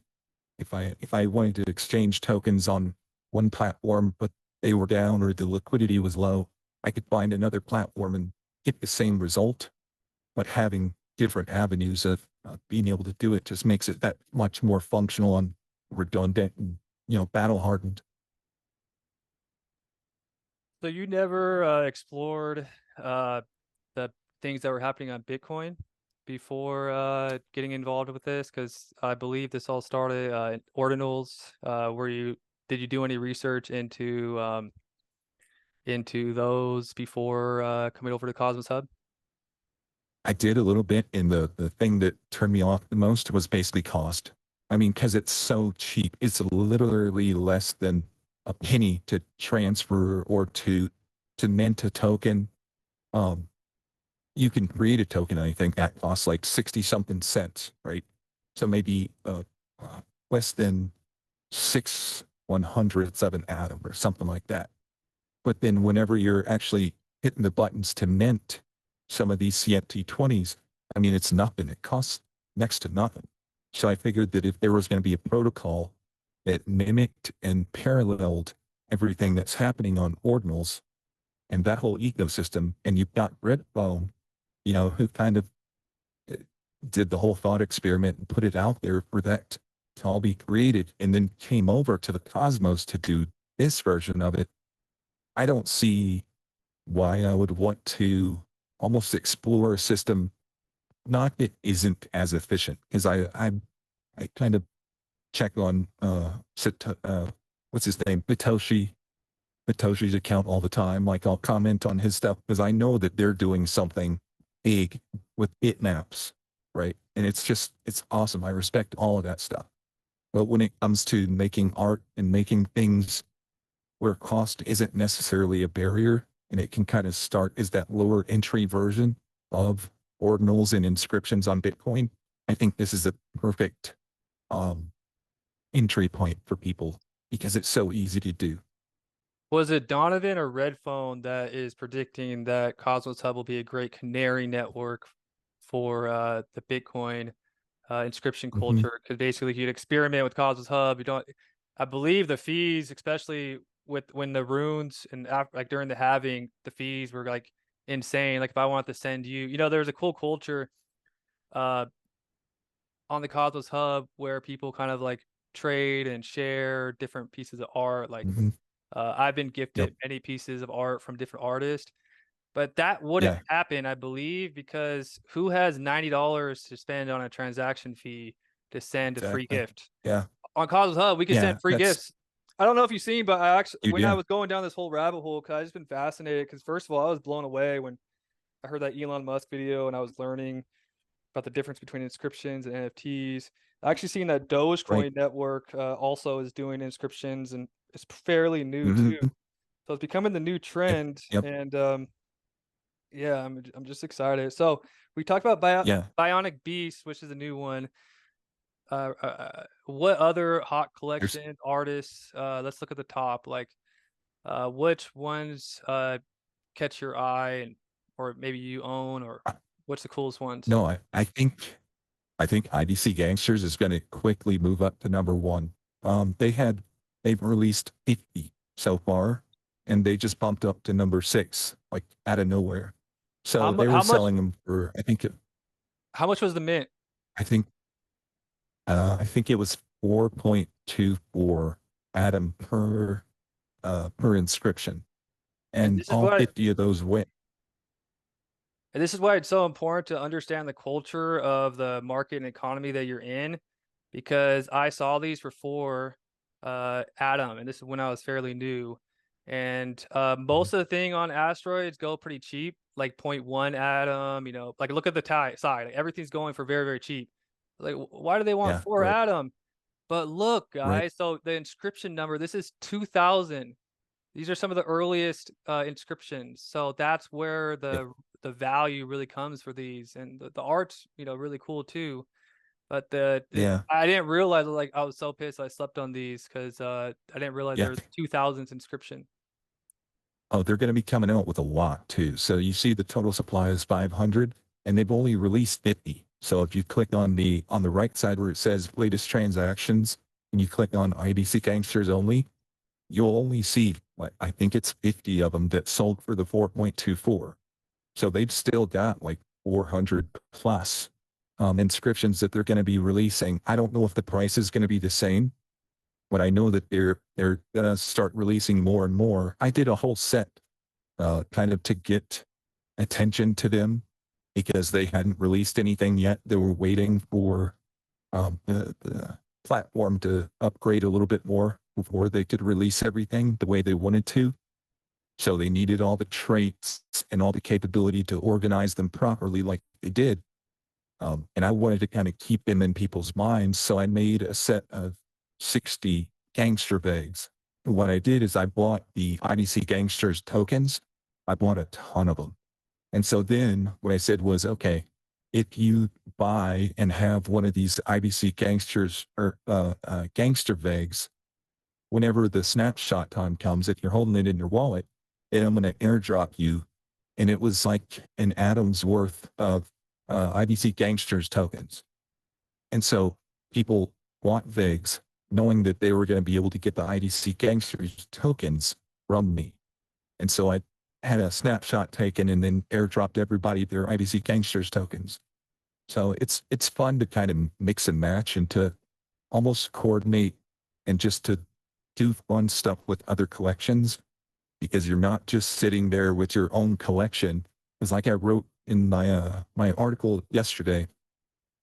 If I wanted to exchange tokens on one platform, but they were down or the liquidity was low, I could find another platform and get the same result. But having different avenues of being able to do it just makes it that much more functional and redundant and, battle hardened. So you never explored the things that were happening on Bitcoin before getting involved with this? Because I believe this all started in ordinals. Did you do any research into those before coming over to Cosmos Hub? I did a little bit, and the thing that turned me off the most was basically cost. I mean, because it's so cheap. It's literally less than a penny to transfer or to mint a token. Um, you can create a token, I think that costs like 60 something cents, right? So maybe less than 6/100ths of an atom or something like that. But then whenever you're actually hitting the buttons to mint some of these CFT20s, I mean, it's nothing. It costs next to nothing. So I figured that if there was going to be a protocol that mimicked and paralleled everything that's happening on ordinals and that whole ecosystem, and you've got Redbone, who kind of did the whole thought experiment and put it out there for that to all be created, and then came over to the Cosmos to do this version of it. I don't see why I would want to almost explore a system not that isn't as efficient, because I kind of check on what's his name, Satoshi's account all the time. Like, I'll comment on his stuff because I know that they're doing something big with bitmaps, right? And it's awesome. I respect all of that stuff. But when it comes to making art and making things where cost isn't necessarily a barrier, and it can kind of start as that lower entry version of ordinals and inscriptions on Bitcoin, I think this is a perfect entry point for people because it's so easy to do. Was it Donovan or Redphone that is predicting that Cosmos Hub will be a great canary network for the Bitcoin inscription Mhm. culture? Because basically, you'd experiment with Cosmos Hub. You don't. I believe the fees, especially when the runes and like during the halving, the fees were like insane. Like if I wanted to send you, there's a cool culture uh on the Cosmos Hub where people kind of like trade and share different pieces of art. Like Mhm. I've been Yep. gifted many pieces of art from different artists, but that wouldn't Yeah, happen, I believe, because who has $90 to spend on a transaction fee to send a free exactly. gift? Yeah. On Cosmos Hub, we can Yeah. send free gifts. I don't know if you've seen, but I actually, Dude, when I yeah. was going down this whole rabbit hole, because I just been fascinated. Because first of all, I was blown away when I heard that Elon Musk video, and I was learning about the difference between inscriptions and NFTs. I actually seen that Right. Dogecoin network also is doing inscriptions, and it's fairly new too. Mhm. So it's becoming the new Yep. trend, Yep. and yeah, I'm just excited. So we talked about Yeah. Bionic Beast, which is a new one. What other hot There's collection artists? Let's look at the top. Like, which ones catch your eye, and or maybe you own, or uh, what's the coolest ones? no, I think IDC Gangsters is going to quickly move up to number one. They've released 50 so far, and they just bumped up to number six, like out of nowhere. How So much? they were selling them for, How much was the mint? I think, I think it was 4.24 atom per inscription, And and this is all what 50 of those went. And this is why it's so important to understand the culture of the market and economy that you're in, because I saw these before Atom, and this is when I was fairly new. And Mhm. most of the thing on asteroids go pretty cheap, like point 0.1 atom. Like look at the side, like, everything's going for very, very cheap. Like, why do they want Yeah, 4 right, atom? But look, right. guys, so the inscription number, this is 2000. These are some of the earliest inscriptions. So that's where Yep, the value really comes for these, and the art's really cool too. But yeah, I didn't realize, like, I was so pissed I slept on these because I didn't realize yeah. they're 2000s inscription. Oh, they're gonna be coming out with a lot too. So you see the total supply is 500, and they've only released 50. So if you click on the right side where it says latest transactions, and you click on IBC Gangsters only, you'll only see, like, I think it's 50 of them that sold for the 4.24. So they've still got like 400 plus inscriptions that they're going to be releasing. I don't know if the price is going to be the same, but I know that they're going to start releasing more and more. I did a whole set kind of to get attention to them because they hadn't released anything yet. They were waiting for the platform to upgrade a little bit more before they could release everything the way they wanted to. So they needed all the traits and all the capability to organize them properly like they did. And I wanted to kind of keep them in people's minds. So I made a set of 60 gangster bags. What I did is I bought the IDC Gangsters tokens. I bought a ton of them. And so then what I said was, okay, if you buy and have one of these IBC Gangsters or gangster bags, whenever the snapshot time comes, if you're holding it in your wallet, and I'm going to airdrop you. And it was like an atom's worth of IBC Gangsters tokens. And so people bought VIGs knowing that they were going to be able to get the IDC Gangsters tokens from me. And so I had a snapshot taken and then airdropped everybody their IBC Gangsters tokens. So it's fun to kind of mix and match and to almost coordinate and just to do fun stuff with other collections because you're not just sitting there with your own collection. It's like I wrote in my article yesterday,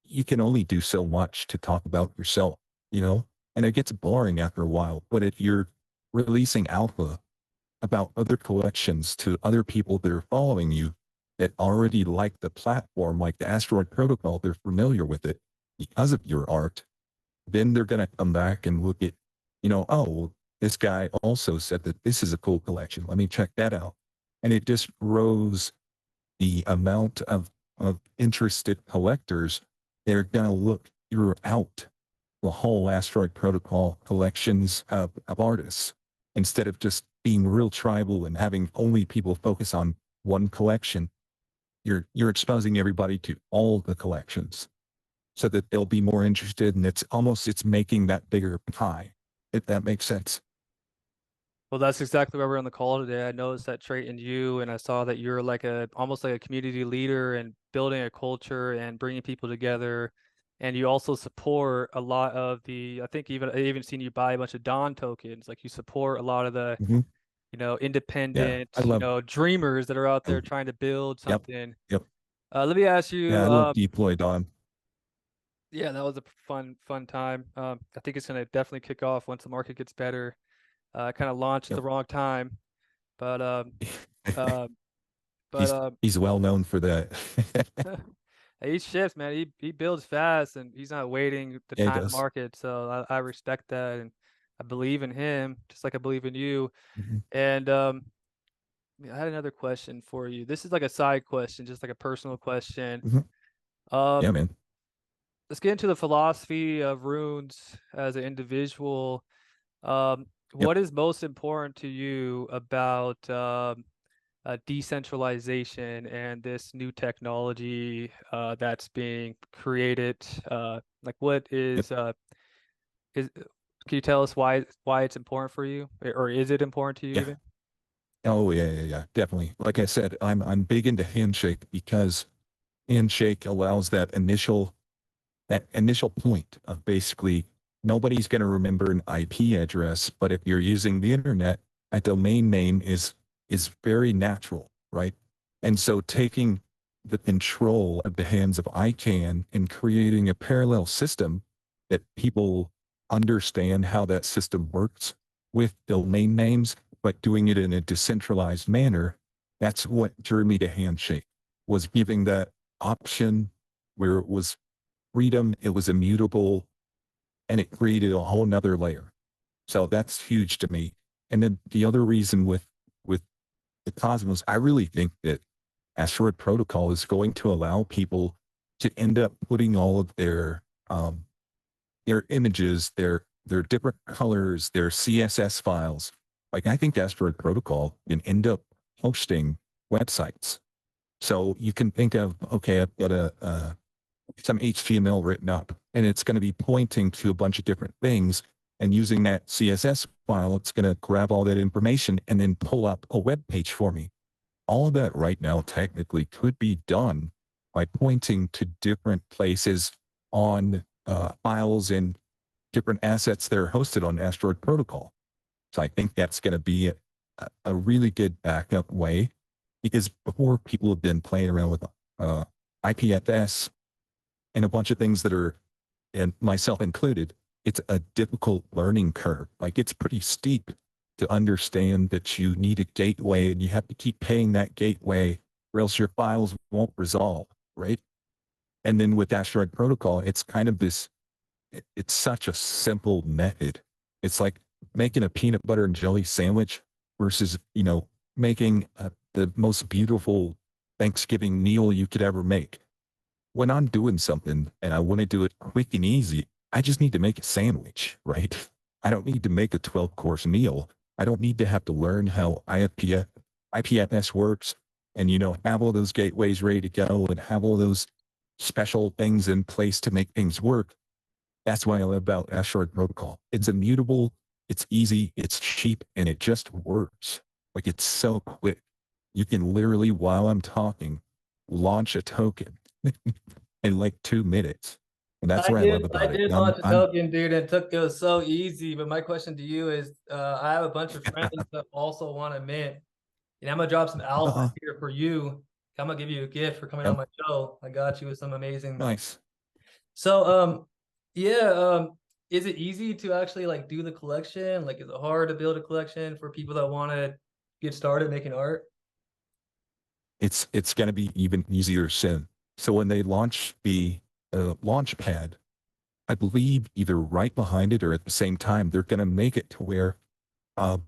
you can only do so much to talk about yourself, you know, and it gets boring after a while. But if you're releasing alpha about other collections to other people that are following you that already like the platform, like the Asteroid Protocol, they're familiar with it because of your art, then they're going to come back and look at, oh, well, this guy also said that this is a cool collection. Let me check that out. And it just grows the amount of interested collectors. They're going to look throughout the whole Asteroid Protocol collections of artists instead of just being real tribal and having only people focus on one collection. You're exposing everybody to all the collections so that they'll be more interested, and it's making that bigger pie, if that makes sense. Well, that's exactly why we're on the call today. I noticed that trait in you, and I saw that you're like almost like a community leader and building a culture and bringing people together. And you also support a lot of I think I even seen you buy a bunch of Dawn tokens. Like you support a lot of the, Hmm. Yeah, independent, I love. dreamers that are out I, there trying to build yep, something. yep. Let me ask Yeah, you, I love deploy Don. yeah, that was a fun time. I think it's gonna definitely kick off once the market gets better. Kind of launched at Yep. the wrong time, but uh, but he's he's well known for that. he shifts, man. He builds fast, and he's not waiting to Yeah, he time the does. market. So I respect that, and I believe in him, just like I believe in you. Hmm. And I had another question for you. This is like a side question, just like a personal question. Hmm. Yeah, Um, man. let's get into the philosophy of runes as an individual. Yep. What is most important to you about decentralization and this new technology that's being created? Like, what Yep. is? Can you tell us why it's important for you, or is it important to you Yeah. even? Oh, yeah, yeah, yeah, definitely. Like I said, I'm big into Handshake because Handshake allows that initial point of basically nobody's going to remember an IP address, but if you're using the internet, a domain name is very natural, right? And so taking the control of the hands of ICANN and creating a parallel system that people understand how that system works with domain names, but doing it in a decentralized manner. That's what drew me to Handshake, was giving that option where it was freedom, it was immutable, and it created a whole nother layer. So that's huge to me. And then the other reason with the Cosmos, I really think that Asteroid Protocol is going to allow people to end up putting all of their images, their different colors, their CSS files. Like I think Asteroid Protocol can end up hosting websites. So you can think of, okay, I've got some HTML written up, and it's going to be pointing to a bunch of different things. And using that CSS file, it's going to grab all that information and then pull up a web page for me. All of that right now technically could be done by pointing to different places on files and different assets that are hosted on Asteroid Protocol. So I think that's going to be a really good backup way, because before people have been playing around with IPFS and a bunch of things that are, and myself included, it's a difficult learning curve. Like it's pretty steep to understand that you need a gateway and you have to keep paying that gateway or else your files won't resolve, right? And then with Asteroid Protocol, it's kind of this, it's such a simple method. It's like making a peanut butter and jelly sandwich versus, making the most beautiful Thanksgiving meal you could ever make. When I'm doing something and I want to do it quick and easy, I just need to make a sandwich, right? I don't need to make a 12-course meal. I don't need to have to learn how IPFS works and, have all those gateways ready to go and have all those special things in place to make things work. That's what I love about Asteroid Protocol. It's immutable, it's easy, it's cheap, and it just works. Like it's so quick. You can literally, while I'm talking, launch a token in like 2 minutes. And that's I what I did love I about it. did And launch a token, dude. It was so easy. But my question to you is, I have a bunch of friends that also want to mint, and I'm gonna drop some alpha uh, here for you. I'm gonna give you a gift for coming on yep, my show. I got you with some amazing. nice. So, yeah, is it easy to actually like do the collection? Like, is it hard to build a collection for people that want to get started making art? It's going to be even easier soon. So when they launch the launch pad, I believe either right behind it or at the same time, they're going to make it to where um,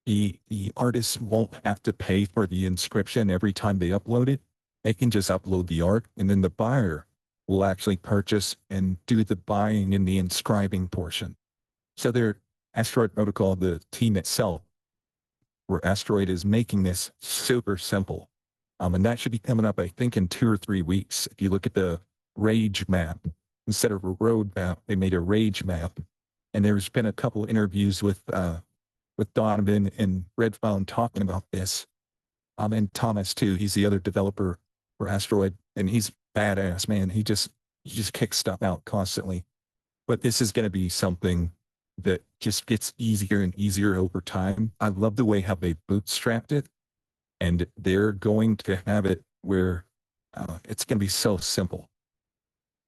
the artists won't have to pay for the inscription every time they upload it. They can just upload the art, and then the buyer will actually purchase and do the buying and the inscribing portion. So their Asteroid Protocol, the team itself, where Asteroid is making this super simple. And that should be coming up, I think, in 2 or 3 weeks. If you look at the rage map, instead of a road map, they made a rage map. And there's been a couple interviews with Donovan and Redphone talking about this. And Thomas too. He's the other developer for Asteroid, and he's badass, man. He just kicks stuff out constantly. But this is going to be something that just gets easier and easier over time. I love the way how they bootstrapped it, and they're going to have it where it's going to be so simple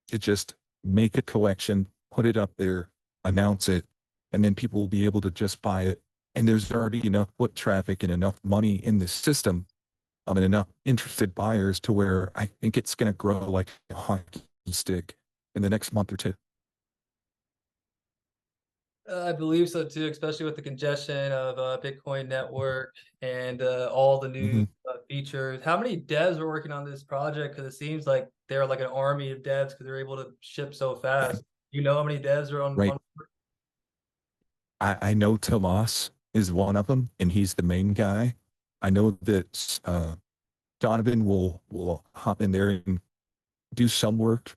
to just make a collection, put it up there, announce it, and then people will be able to just buy it. And there's already enough foot traffic and enough money in the system, and enough interested buyers to where I think it's going to grow like a hockey stick in the next month or two. I believe so too, especially with the congestion of Bitcoin network and all the new Mm-hmm. features. How many devs are working on this project? Because it seems like they're like an army of devs because they're able to ship so fast. You know how many devs are on? Right. I know Tomas is one of them, and he's the main guy. I know that Donovan will hop in there and do some work,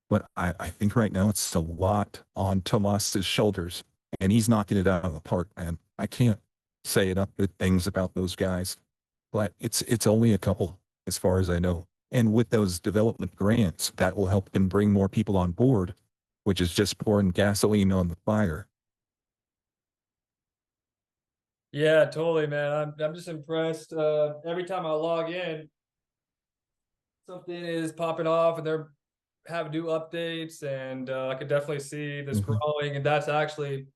but I think right now it's a lot on Tomas's shoulders, and he's knocking it out of the park, man. I can't say enough good things about those guys, but it's only a couple as far as I know. And with those development grants, that will help them bring more people on board, which is just pouring gasoline on the fire. Yeah, totally, man. I'm just impressed. Every time I log in, something is popping off, and they're having new updates, and I could definitely see this Mhm. growing. And that's actually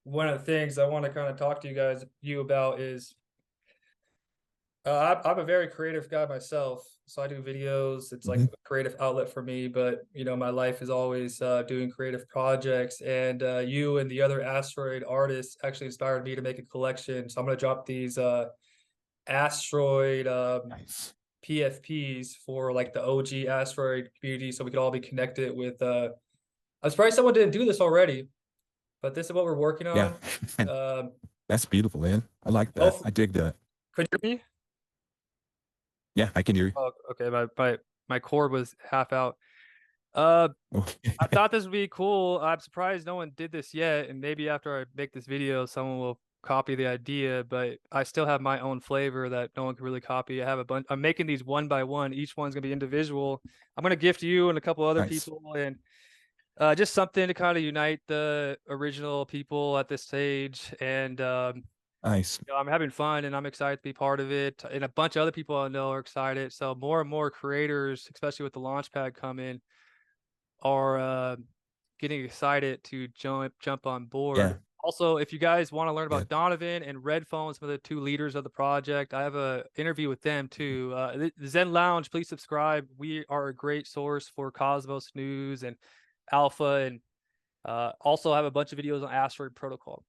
one of the things I want to kind of talk to you about is I'm a very creative guy myself. So I do videos. It's like Mhm. a creative outlet for me. But my life is always doing creative projects. And you and the other asteroid artists actually inspired me to make a collection. So I'm going to drop these asteroid Nice. PFPs for like the OG asteroid community, so we could all be connected with. I'm surprised someone didn't do this already, but this is what we're working Yeah. on. Um, That's beautiful, man. I like that. hopefully, I dig that. could you hear me? Yeah, I can hear you. Oh, Okay, my cord was half out. Uh, Okay. I thought this would be cool. I'm surprised no one did this yet, and maybe after I make this video, someone will copy the idea. But I still have my own flavor that no one can really copy. I have a bunch. I'm making these one by one. Each one's gonna be individual. I'm gonna gift you and a couple other Nice. people, and just something to kind of unite the original people at this stage. And Nice. I'm having fun, and I'm excited to be part of it. And a bunch of other people I know are excited. So more and more creators, especially with the launchpad coming, are getting excited to jump on board. Yeah. Also, if you guys want to learn Yeah. about Donovan and Red Phone, some of the two leaders of the project, I have a interview with them too. The Zen Lounge, please subscribe. We are a great source for Cosmos news and Alpha, and also have a bunch of videos on Asteroid Protocol.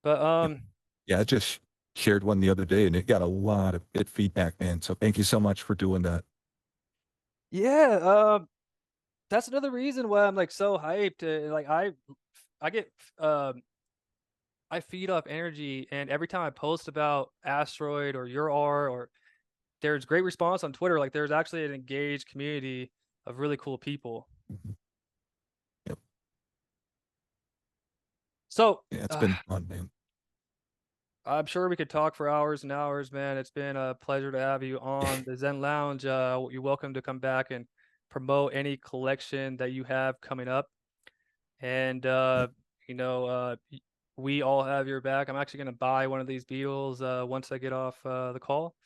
But Yep. Yeah, I just shared one the other day and it got a lot of good feedback, man. So thank you so much for doing that. yeah, that's another reason why I'm like so hyped. Like I get I feed off energy, and every time I post about Asteroid or your R, or there's great response on Twitter. Like there's actually an engaged community of really cool people. Mhm. Yep. So Yeah, it's been fun, man. I'm sure we could talk for hours and hours, man. It's been a pleasure to have you on the Zen Lounge. You're welcome to come back and promote any collection that you have coming up. And Yep. we all have your back. I'm actually going to buy one of these beetles once I get off the call.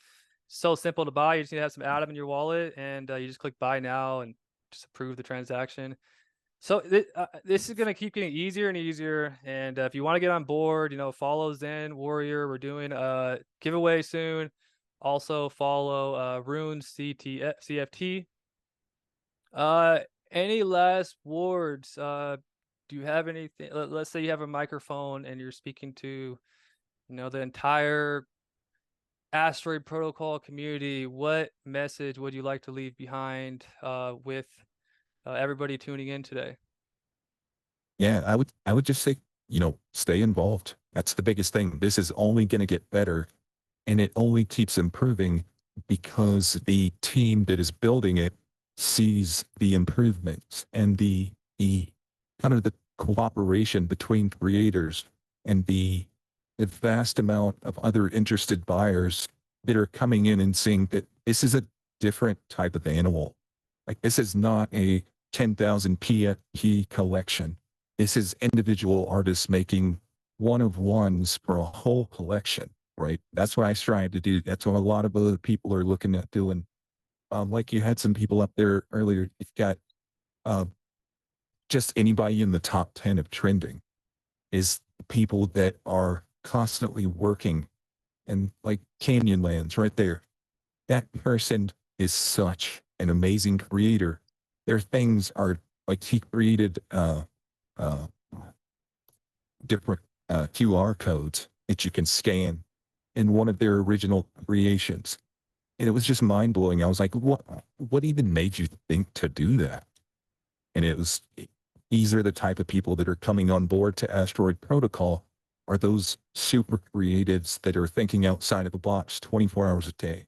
So simple to buy. You just need to have some Atom in your wallet, and you just click buy now and just approve the transaction. So this is going to keep getting easier and easier. And if you want to get on board, follow Zen Warrior. We're doing a giveaway soon. Also follow RUNES CFT. Uh, any last words? Do you have anything? Let's say you have a microphone and you're speaking to, the entire Asteroid Protocol community. What message would you like to leave behind with everybody tuning in today? Yeah, I would just say, stay involved. That's the biggest thing. This is only going to get better and it only keeps improving because the team that is building it sees the improvements and the kind of the cooperation between creators and the vast amount of other interested buyers that are coming in and seeing that this is a different type of animal. Like this is not a 10,000 PFP collection. This is individual artists making one of ones for a whole collection, right? That's what I strive to do. That's what a lot of other people are looking at doing. Like you had some people up there earlier. You've got uh, just anybody in the top 10 of trending is people that are constantly working and like Canyonlands right there. That person is such an amazing creator. Their things are like he created uh, different QR codes that you can scan in one of their original creations. And it was just mind blowing. I was like, what even made you think to do that? And these are the type of people that are coming on board to Asteroid Protocol, are those super creatives that are thinking outside of the box 24 hours a day.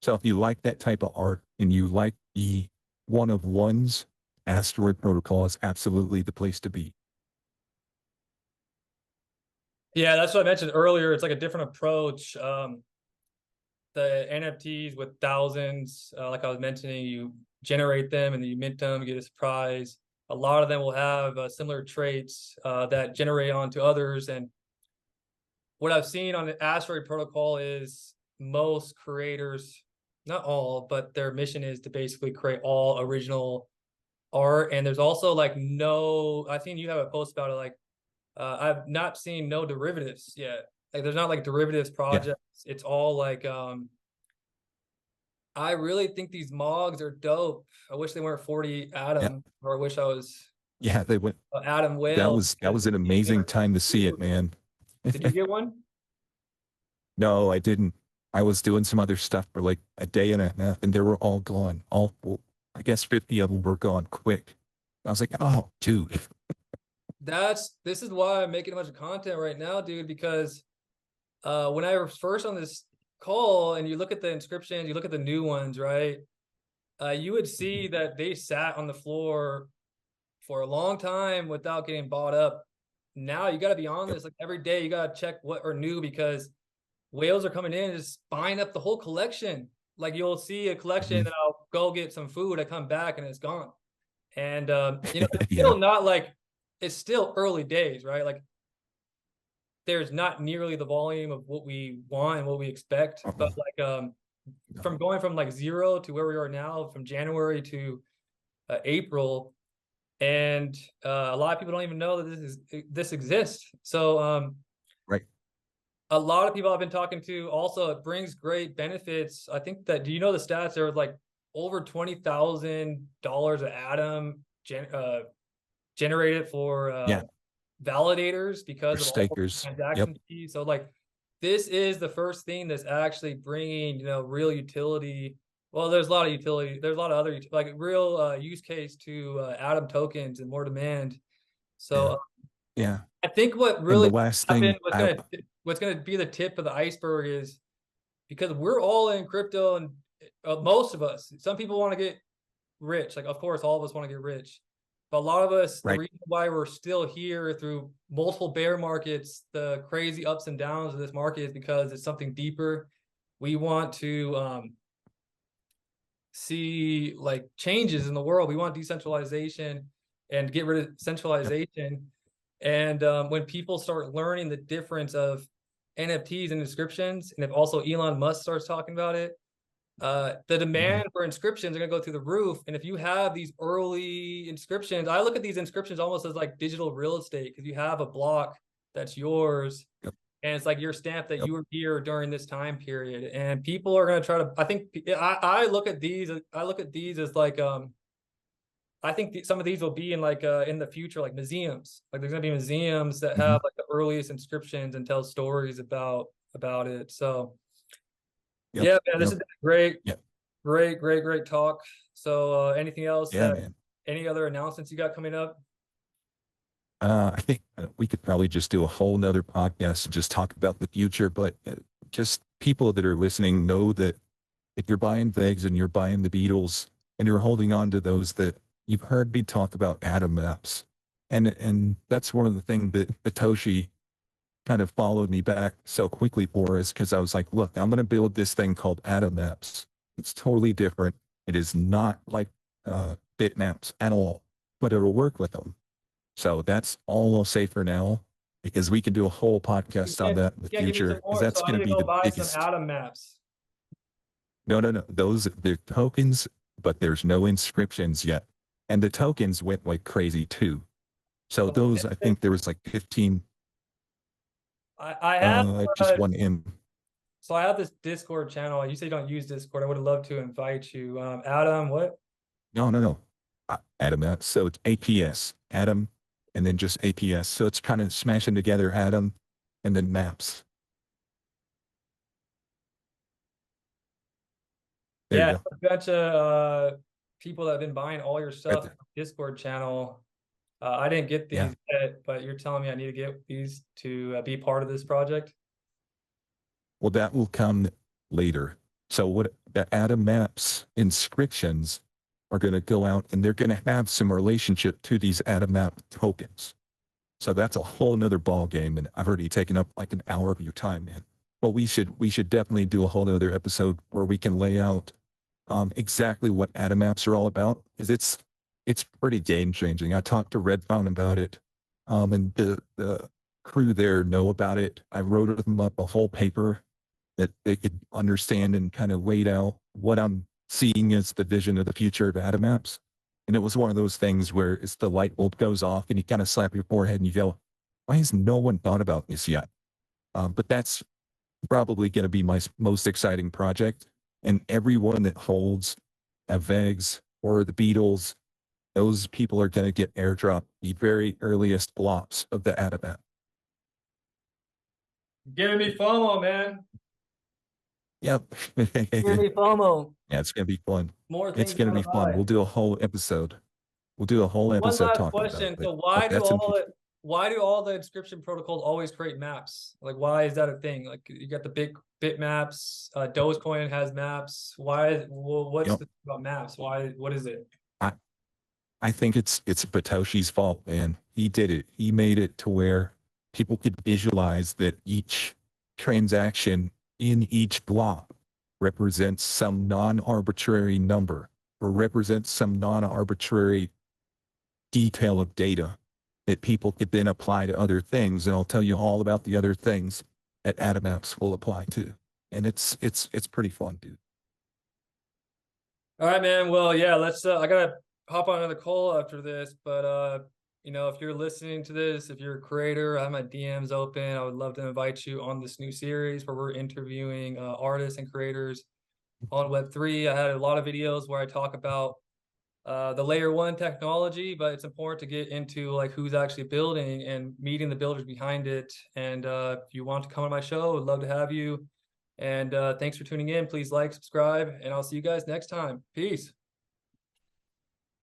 So if you like that type of art and you like the one of ones, Asteroid Protocol is absolutely the place to be. Yeah, that's what I mentioned earlier. It's like a different approach. The NFTs with thousands, like I was mentioning, you generate them and then you mint them, get a surprise. A lot of them will have similar traits that generate onto others. And what I've seen on the Asteroid Protocol is most creators, not all, but their mission is to basically create all original art. And there's also like no, I think you have a post about it, like I've not seen no derivatives yet. Like there's not like derivatives projects. It's all like I really think these mogs are dope. I wish they weren't 40 Atom, or I wish I was Yeah, they went. Atom That Whale. was an amazing time to see it, man. Did you get one? No, I didn't. I was doing some other stuff for like a day and a half, and they were all gone. All, well, I guess 50 of them were gone quick. I was like, oh, dude. This is why I'm making a bunch of content right now, dude, because when I was first on this call and you look at the inscriptions, you look at the new ones, right? You would see that they sat on the floor for a long time without getting bought up. Now you got to be on this like every day. You got to check what are new because whales are coming in and just buying up the whole collection. Like you'll see a collection and I'll go get some food. I come back and it's gone. And you know, it's still not like, it's still early days, right? Like there's not nearly the volume of what we want and what we expect. But like from going from like 0 to where we are now, from January to April, and a lot of people don't even know that this exists. So Right. a lot of people I've been talking to also, it brings great benefits. I think that, do you know the stats? There was like over $20,000 an atom generated for validators because of all the transaction fees. So like this is the first thing that's actually bringing, you know, real utility. Well, there's a lot of utility. There's a lot of other like real use case to Atom tokens and more demand. So I think what really happened, what's gonna be the tip of the iceberg is because we're all in crypto and most of us. Some people want to get rich. Like of course, all of us want to get rich. But a lot of us, the reason why we're still here through multiple bear markets, the crazy ups and downs of this market is because it's something deeper. We want to see like changes in the world. We want decentralization and get rid of centralization. And when people start learning the difference of NFTs and inscriptions, and if also Elon Musk starts talking about it, the demand for inscriptions are going to go through the roof. And if you have these early inscriptions, I look at these inscriptions almost as like digital real estate because you have a block that's yours and it's like your stamp that you were here during this time period. And people are going to try to, I think I look at these as like I think some of these will be in like in the future, like museums. Like there's going to be museums that have like the earliest inscriptions and tell stories about it. So yeah, man, this is great. Great talk. So anything else? Any other announcements you got coming up? I think we could probably just do a whole nother podcast and just talk about the future, but just people that are listening know that if you're buying Vegs and you're buying the Beatles and you're holding on to those, that you've heard me talk about atom maps. And that's one of the things that Satoshi kind of followed me back so quickly for is because I was like, look, I'm going to build this thing called atom maps. It's totally different. It is not like bitmaps at all, but it'll work with them. So that's all I'll say for now, because we can do a whole podcast on that in the future, because that's going to be the biggest. Some atom maps. No. They're tokens, but there's no inscriptions yet. And the tokens went like crazy too. So those, I think there was like 15. I have just one in. So I have this Discord channel. You say you don't use Discord. I would have loved to invite you. Adam, what? No. Atom maps. So it's APS, Atom, and then just APS. So it's kind of smashing together Atom and then maps. There a bunch of people that have been buying all your stuff on the Discord channel. I didn't get these yet, but you're telling me I need to get these to be part of this project? Well, that will come later. So what the Atom Maps inscriptions are going to go out and they're going to have some relationship to these Atom Map tokens. So that's a whole nother ball game. And I've already taken up like an hour of your time, man. Well, we should definitely do a whole nother episode where we can lay out exactly what Atom Maps are all about. Because it's pretty game changing. I talked to Red Fountain about it. And the crew there know about it. I wrote them up a whole paper that they could understand and kind of laid out what I'm seeing as the vision of the future of Atom Maps. And it was one of those things where it's the light bulb goes off and you kind of slap your forehead and you go, Why has no one thought about this yet? But that's probably going to be my most exciting project. And everyone that holds a VEGS or the Beatles, those people are going to get airdropped the very earliest blocks of the AdaMap. Giving me FOMO, man. Yep. Giving me FOMO. Yeah, it's going to be fun. More It's things going to gotta be fun. buy. We'll do a whole episode. We'll do a whole One episode last talking question. about it. So why do That's in future. why do all the inscription protocols always create maps? Like, why is that a thing? Like, you got the big bit maps. Dogecoin has maps. Why? Well, what's Yep. the thing about maps? Why? What is it? I think it's Satoshi's fault, man. He did it. He made it to where people could visualize that each transaction in each block represents some non-arbitrary number or represents some non-arbitrary detail of data that people could then apply to other things. And I'll tell you all about the other things that AdaMaps will apply to. And it's pretty fun, dude. All right, man. Well, yeah, let's I gotta hop on another call after this, but you know, if you're listening to this, if you're a creator, I have my DMs open. I would love to invite you on this new series where we're interviewing artists and creators on Web3. I had a lot of videos where I talk about the layer one technology, but it's important to get into like who's actually building and meeting the builders behind it. And if you want to come on my show, I'd love to have you. And thanks for tuning in. Please like, subscribe, and I'll see you guys next time. Peace.